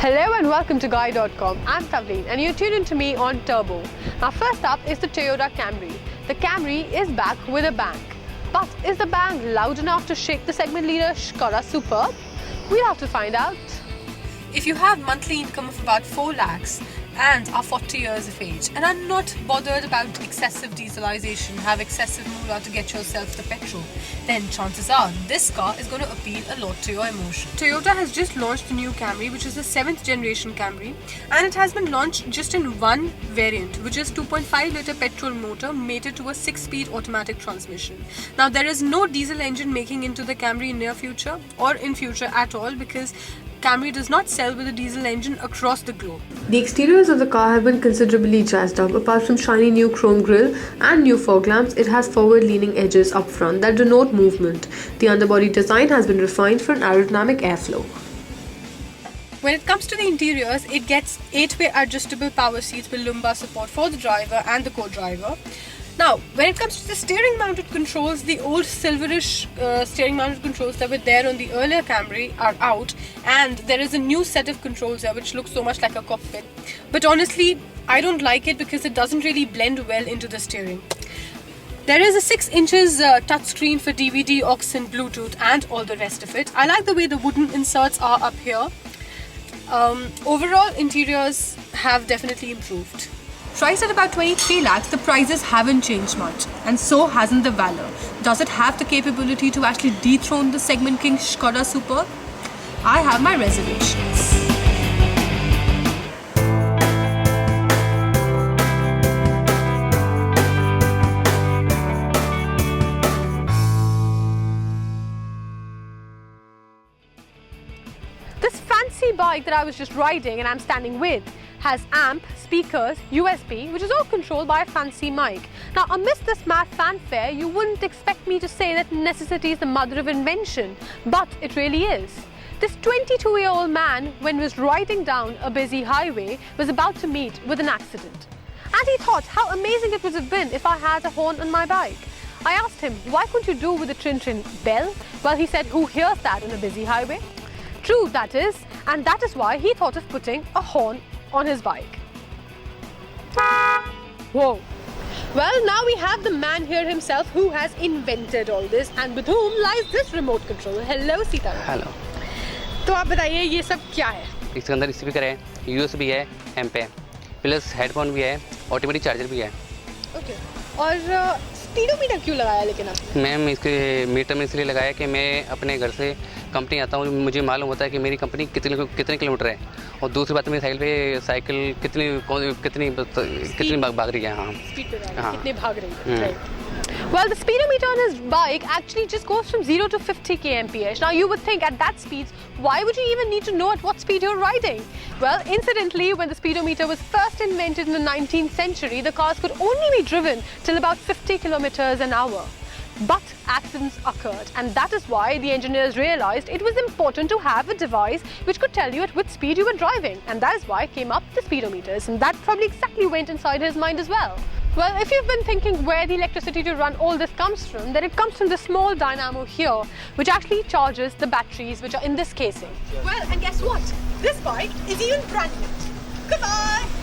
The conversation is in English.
Hello and welcome to Guide.com. I'm Tavleen and you're tuned in to me on Turbo. Now first up is the Toyota Camry. The Camry is back with a bang. But is the bang loud enough to shake the segment leader Škoda Superb? We'll have to find out. If you have monthly income of about 4 lakhs and are 40 years of age and are not bothered about excessive dieselization, have excessive moolah to get yourself the petrol, then chances are this car is going to appeal a lot to your emotion. Toyota has just launched the new Camry, which is the 7th generation Camry, and it has been launched just in one variant, which is 2.5 litre petrol motor mated to a 6-speed automatic transmission. Now there is no diesel engine making into the Camry in near future or in future at all, because Camry does not sell with a diesel engine across the globe. The exteriors of the car have been considerably jazzed up. Apart from shiny new chrome grille and new fog lamps, it has forward-leaning edges up front that denote movement. The underbody design has been refined for an aerodynamic airflow. When it comes to the interiors, it gets 8-way adjustable power seats with lumbar support for the driver and the co-driver. Now, when it comes to the steering mounted controls, the old silverish steering mounted controls that were there on the earlier Camry are out, and there is a new set of controls there which looks so much like a cockpit. But honestly, I don't like it because it doesn't really blend well into the steering. There is a 6 inches touchscreen for DVD, aux and Bluetooth and all the rest of it. I like the way the wooden inserts are up here. Overall, interiors have definitely improved. Priced at about 23 lakhs, the prices haven't changed much, and so hasn't the Valour. Does it have the capability to actually dethrone the segment king Škoda Superb? I have my reservations. This fancy bike that I was just riding and I'm standing with has amp, speakers, USB, which is all controlled by a fancy mic. Now, amidst this mad fanfare, you wouldn't expect me to say that necessity is the mother of invention, but it really is. This 22-year-old man, when he was riding down a busy highway, was about to meet with an accident. And he thought how amazing it would have been if I had a horn on my bike. I asked him, why couldn't you do with a trin-trin bell? Well, he said, who hears that on a busy highway? True, that is, and that is why he thought of putting a horn on his bike. Whoa. Well, now we have the man here himself who has invented all this and with whom lies this remote control. Hello, Sita. Hello. तो आप बताइए ये सब क्या है? इसके अंदर speaker है, USB है, एम्प है, प्लस हेडफोन भी है, ऑटोमेटिक चार्जर भी है। ओके। और स्पीडोमीटर क्यों लगाया लेकिन आपने? मैम, इसके मीटर में इसलिए लगाया कि मैं अपने घर से कंपनी आता हूँ, मुझे मालूम होता है कि मेरी कंपनी कितने किलोमीटर है, और दूसरी बात मेरी साइकिल कितनी भाग रही है। हाँ, स्पीड पे कितने भाग रही है। Well, the speedometer on his bike actually just goes from 0 to 50 kmph. Now, you would think at that speed, why would you even need to know at what speed you're riding? Well, incidentally, when the speedometer was first invented in the 19th century, the cars could only be driven till about 50 kilometers an hour. But accidents occurred, and that is why the engineers realized it was important to have a device which could tell you at which speed you were driving, and that is why came up the speedometers, and that probably exactly went inside his mind as well. Well, if you've been thinking where the electricity to run all this comes from, then it comes from the small dynamo here, which actually charges the batteries which are in this casing. Well, and guess what? This bike is even brand new. Goodbye!